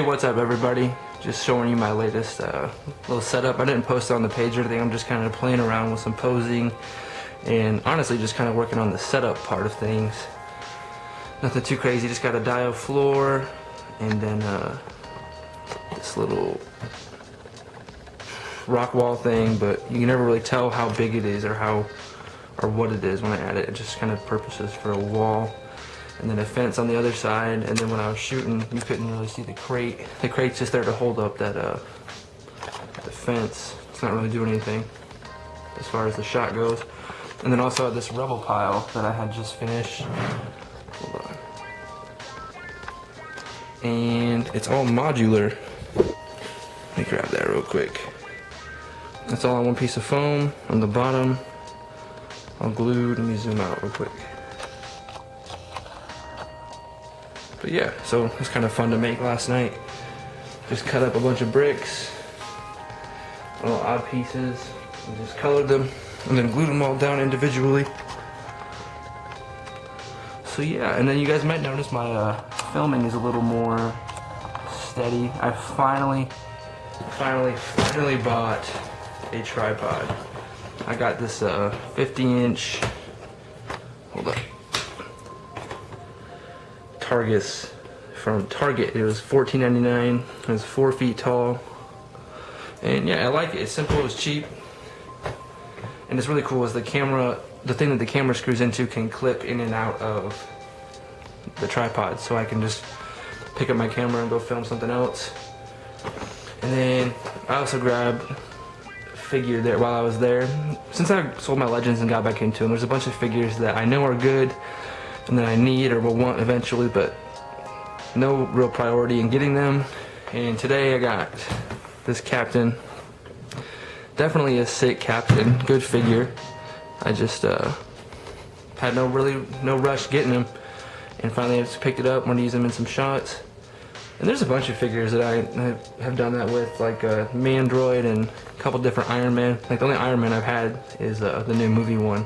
Hey, what's up everybody? Just showing you my latest little setup. I didn't post it on the page or anything. I'm just kind of playing around with some posing and honestly just kind of working on the setup part of things. Nothing too crazy, just got a dial floor and then this little rock wall thing, but you can never really tell how big it is or what it is when I add it. It just kind of purposes for a wall. And then a fence on the other side, and then when I was shooting, you couldn't really see the crate. The crate's just there to hold up that the fence. It's not really doing anything as far as the shot goes. And then also this rubble pile that I had just finished. Hold on. And it's all modular. Let me grab that real quick. It's all on one piece of foam on the bottom, all glued. Let me zoom out real quick. But yeah, so it was kind of fun to make last night. Just cut up a bunch of bricks, little odd pieces, and just colored them, and then glued them all down individually. So yeah, and then you guys might notice my filming is a little more steady. I finally bought a tripod. I got this 50-inch, hold up, Targus from Target. It was $14.99. It was 4 feet tall, and yeah, I like it. It's simple, it's cheap, and it's really cool. Is the camera, the thing that the camera screws into can clip in and out of the tripod, so I can just pick up my camera and go film something else. And then I also grabbed a figure there while I was there. Since I sold my Legends and got back into them, there's a bunch of figures that I know are good and that I need or will want eventually, but no real priority in getting them. And today I got this captain. Definitely a sick captain, good figure. I just had no rush getting him, and finally I just picked it up. I'm gonna use him in some shots. And there's a bunch of figures that I have done that with, like Mandroid and a couple different Iron Man. Like the only Iron Man I've had is the new movie one.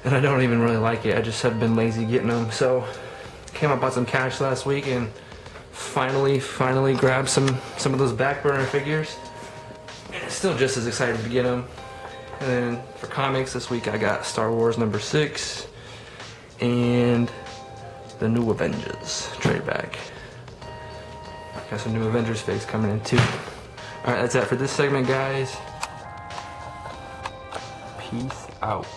And I don't even really like it. I just have been lazy getting them. So came up on some cash last week and finally grabbed some of those back burner figures. And still just as excited to get them. And then for comics this week I got Star Wars #6 and the New Avengers trade back. Got some New Avengers figs coming in too. Alright, that's it for this segment, guys. Peace out.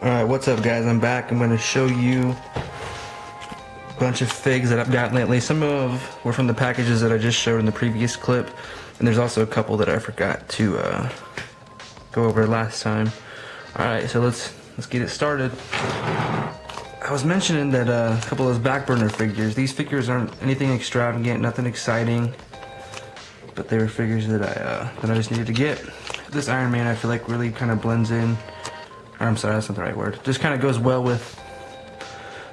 Alright, what's up guys? I'm back. I'm going to show you a bunch of figs that I've gotten lately. Some were from the packages that I just showed in the previous clip, and there's also a couple that I forgot to go over last time. Alright, so let's get it started. I was mentioning that a couple of those back burner figures, these figures aren't anything extravagant, nothing exciting, but they were figures that I just needed to get. This Iron Man I feel like really kind of blends in. I'm sorry, that's not the right word. Just kind of goes well with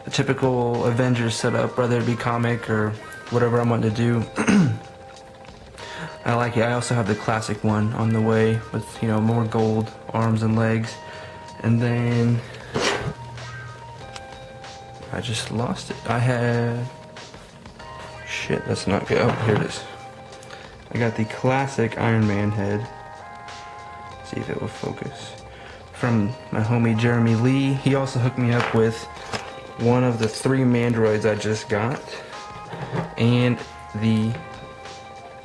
the typical Avengers setup, whether it be comic or whatever I'm wanting to do. I like it. I also have the classic one on the way with, you know, more gold arms and legs. And then I just lost it. I had, shit, that's not good. Oh, here it is. I got the classic Iron Man head. See if it will focus. From my homie Jeremy Lee. He also hooked me up with one of the 3 Mandroids I just got, and the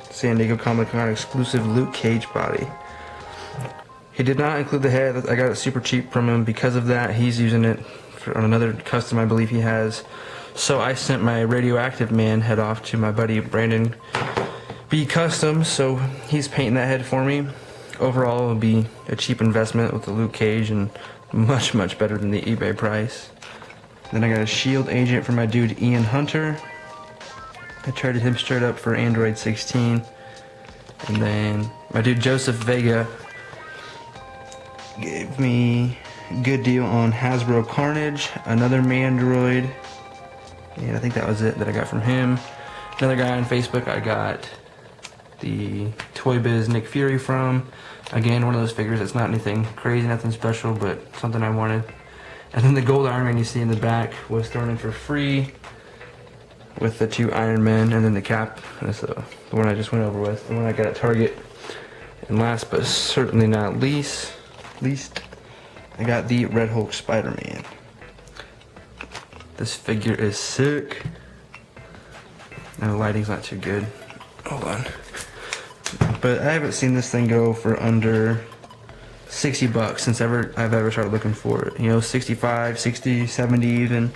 San Diego Comic-Con exclusive Luke Cage body. He did not include the head. I got it super cheap from him. Because of that, he's using it on another custom I believe he has. So I sent my Radioactive Man head off to my buddy Brandon B Custom, so he's painting that head for me. Overall, it will be a cheap investment with the Luke Cage and much better than the eBay price. Then I got a Shield Agent for my dude Ian Hunter. I traded him straight up for Android 16. And then my dude Joseph Vega gave me a good deal on Hasbro Carnage, another Mandroid, and I think that was it that I got from him. Another guy on Facebook I got the Toy Biz Nick Fury from. Again, one of those figures that's not anything crazy, nothing special, but something I wanted. And then the gold Iron Man you see in the back was thrown in for free with the 2 Iron Men, and then the cap. That's the one I just went over with, the one I got at Target. And last but certainly not least, I got the Red Hulk Spider-Man. This figure is sick. And the lighting's not too good. Hold on. But I haven't seen this thing go for under $60 since I've ever started looking for it. You know, 65, 60, 70 even.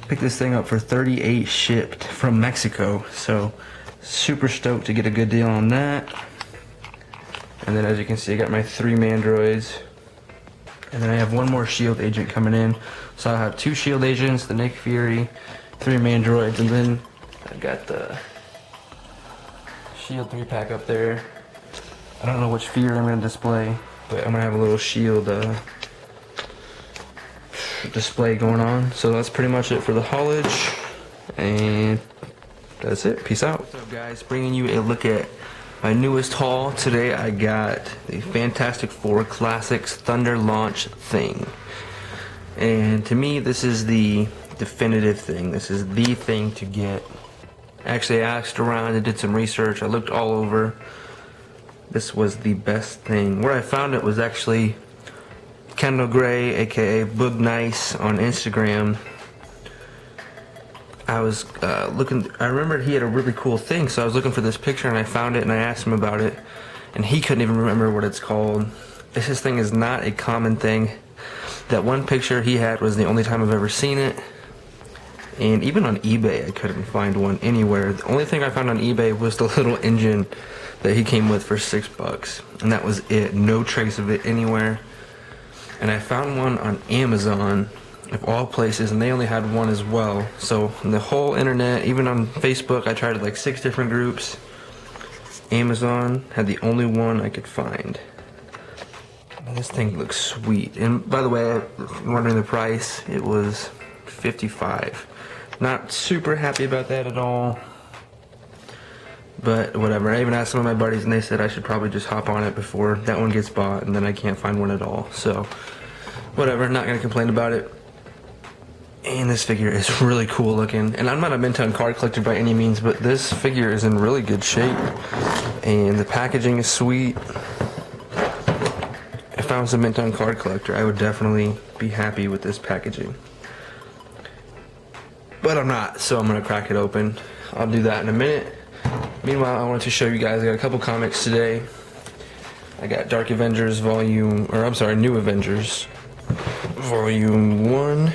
Picked this thing up for 38 shipped from Mexico. So super stoked to get a good deal on that. And then as you can see, I got my 3 Mandroids. And then I have 1 more SHIELD agent coming in. So I'll have 2 SHIELD agents, the Nick Fury, 3 Mandroids, and then I've got the SHIELD 3-pack up there. I don't know which figure I'm going to display, but I'm going to have a little SHIELD display going on. So that's pretty much it for the haulage. And that's it. Peace out. What's up, guys? Bringing you a look at my newest haul. Today I got the Fantastic Four Classics Thunder Launch thing. And to me, this is the definitive thing. This is the thing to get. Actually, I asked around and did some research. I looked all over. This was the best thing. Where I found it was actually Kendall Gray, aka Boog Nice, on Instagram. I was looking, I remembered he had a really cool thing, so I was looking for this picture and I found it and I asked him about it, and he couldn't even remember what it's called. This thing is not a common thing. That one picture he had was the only time I've ever seen it, and even on eBay I couldn't find one anywhere. The only thing I found on eBay was the little engine that he came with for $6, and that was it. No trace of it anywhere. And I found one on Amazon, of all places, and they only had one as well. So in the whole internet, even on Facebook, I tried like 6 different groups. Amazon had the only one I could find. This thing looks sweet. And by the way, wondering the price, it was $55. Not super happy about that at all, but whatever. I even asked some of my buddies and they said I should probably just hop on it before that one gets bought, and then I can't find one at all. So whatever, not gonna complain about it. And this figure is really cool looking. And I'm not a Minton card collector by any means, but this figure is in really good shape. And the packaging is sweet. If I was a Minton card collector, I would definitely be happy with this packaging. But I'm not, so I'm going to crack it open. I'll do that in a minute. Meanwhile, I wanted to show you guys, I got a couple comics today. I got Dark Avengers New Avengers Volume 1,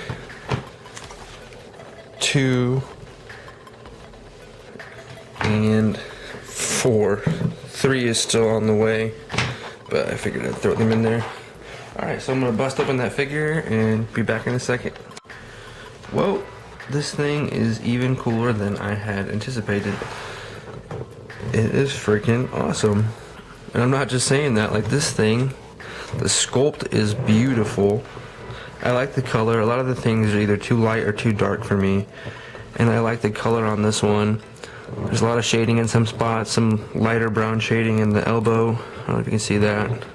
2, and 4. 3 is still on the way, but I figured I'd throw them in there. Alright, so I'm going to bust open that figure and be back in a second. Whoa, this thing is even cooler than I had anticipated. It is freaking awesome. And I'm not just saying that, like this thing, the sculpt is beautiful. I like the color. A lot of the things are either too light or too dark for me, and I like the color on this one. There's a lot of shading in some spots, some lighter brown shading in the elbow. I don't know if you can see that.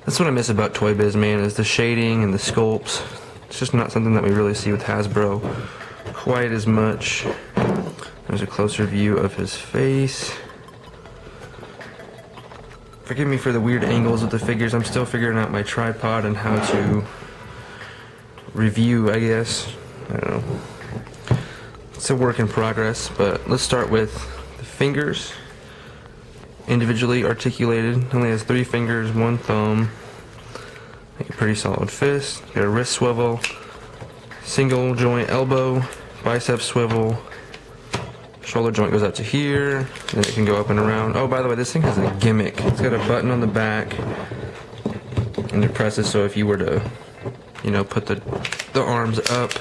That's what I miss about Toy Biz, man, is the shading and the sculpts. It's just not something that we really see with Hasbro quite as much. There's a closer view of his face. Forgive me for the weird angles of the figures. I'm still figuring out my tripod and how to review, I guess. I don't know. It's a work in progress, but let's start with the fingers. Individually articulated. Only has 3 fingers, 1 thumb. Like a pretty solid fist. Got a wrist swivel. Single joint elbow. Bicep swivel. Shoulder joint goes out to here. Then it can go up and around. Oh, by the way, this thing has a gimmick. It's got a button on the back. And it presses, so if you were to, you know, put the arms up,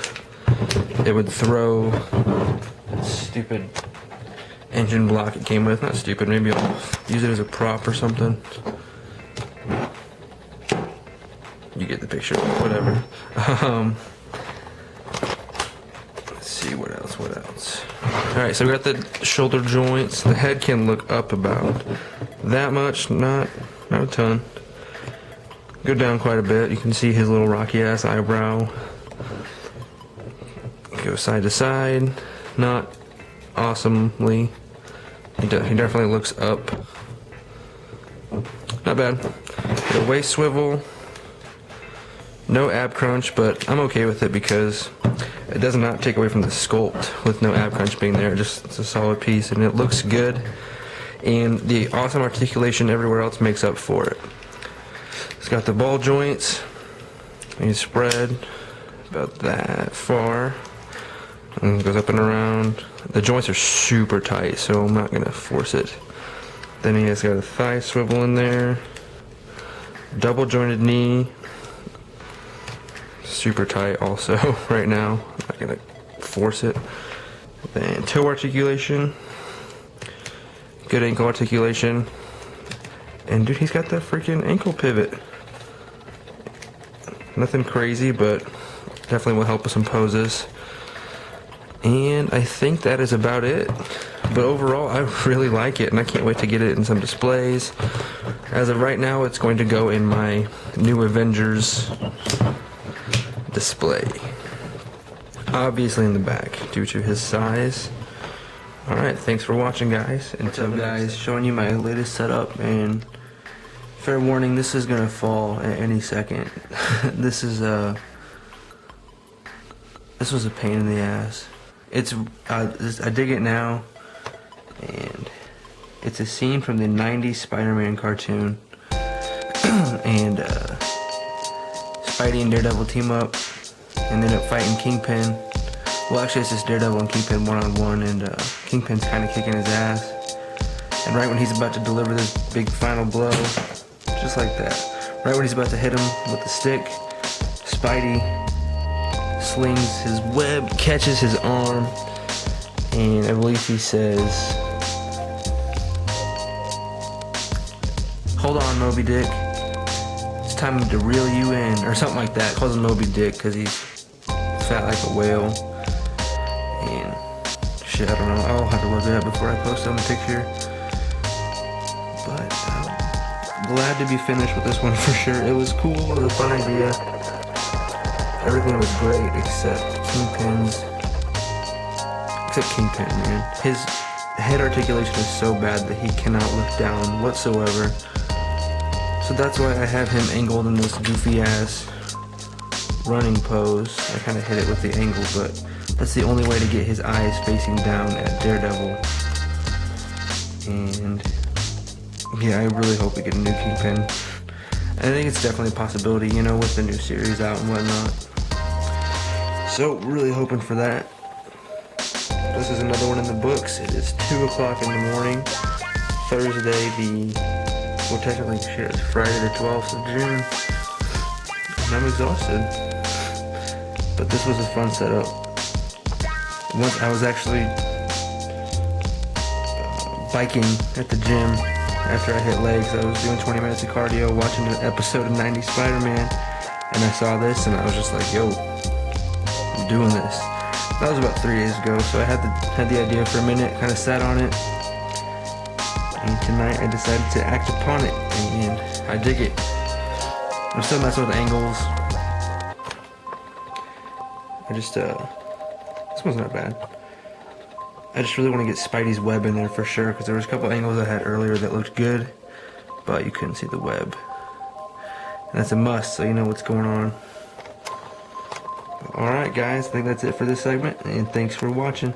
it would throw that stupid engine block it came with. Not stupid, maybe I'll use it as a prop or something. You get the picture, whatever. Let's see, what else? Alright, so we got the shoulder joints. The head can look up about that much, not a ton. go down quite a bit. You can see his little rocky ass eyebrow. Go side to side, not awesomely. He definitely looks up. Not bad. The waist swivel. No ab crunch, but I'm okay with it because it does not take away from the sculpt with no ab crunch being there. It's a solid piece and it looks good. And the awesome articulation everywhere else makes up for it. It's got the ball joints. You spread about that far. And it goes up and around. The joints are super tight, so I'm not going to force it. Then he has got a thigh swivel in there. Double jointed knee. Super tight also right now. I'm not going to force it. Then toe articulation. Good ankle articulation. And dude, he's got that freaking ankle pivot. Nothing crazy, but definitely will help with some poses. And I think that is about it. But overall, I really like it, and I can't wait to get it in some displays. As of right now, it's going to go in my new Avengers display. Obviously in the back, due to his size. Alright, thanks for watching, guys. Until guys, showing you my latest setup, and fair warning, this is going to fall at any second. This was a pain in the ass. I dig it now, and it's a scene from the 90s Spider-Man cartoon, and Spidey and Daredevil team up, and end up fighting Kingpin. Well, actually it's just Daredevil and Kingpin one-on-one, and Kingpin's kind of kicking his ass, and right when he's about to deliver this big final blow, just like that, right when he's about to hit him with the stick, Spidey slings his web, catches his arm, and I believe he says, "Hold on, Moby Dick, it's time to reel you in," or something like that. Calls him Moby Dick because he's fat like a whale. And shit, I don't know, I'll have to look it up before I post on the picture. But glad to be finished with this one for sure. It was cool, it was a fun idea. Everything was great except Kingpin, man. His head articulation is so bad that he cannot look down whatsoever. So that's why I have him angled in this goofy ass running pose. I kind of hit it with the angle, but that's the only way to get his eyes facing down at Daredevil. And yeah, I really hope we get a new Kingpin. I think it's definitely a possibility, you know, with the new series out and whatnot. So, really hoping for that. This is another one in the books. It is 2 o'clock in the morning. Thursday, well, technically, shit, it's Friday the 12th of June. And I'm exhausted. But this was a fun setup. Once I was actually biking at the gym after I hit legs. I was doing 20 minutes of cardio, watching an episode of 90s Spider-Man, and I saw this, and I was just like, yo, I'm doing this. That was about 3 days ago, so I had the idea for a minute, kind of sat on it, and tonight I decided to act upon it, and I dig it. I'm still messing with angles. This one's not bad. I just really want to get Spidey's web in there for sure, because there was a couple angles I had earlier that looked good, but you couldn't see the web. And that's a must, so you know what's going on. Alright guys, I think that's it for this segment, and thanks for watching.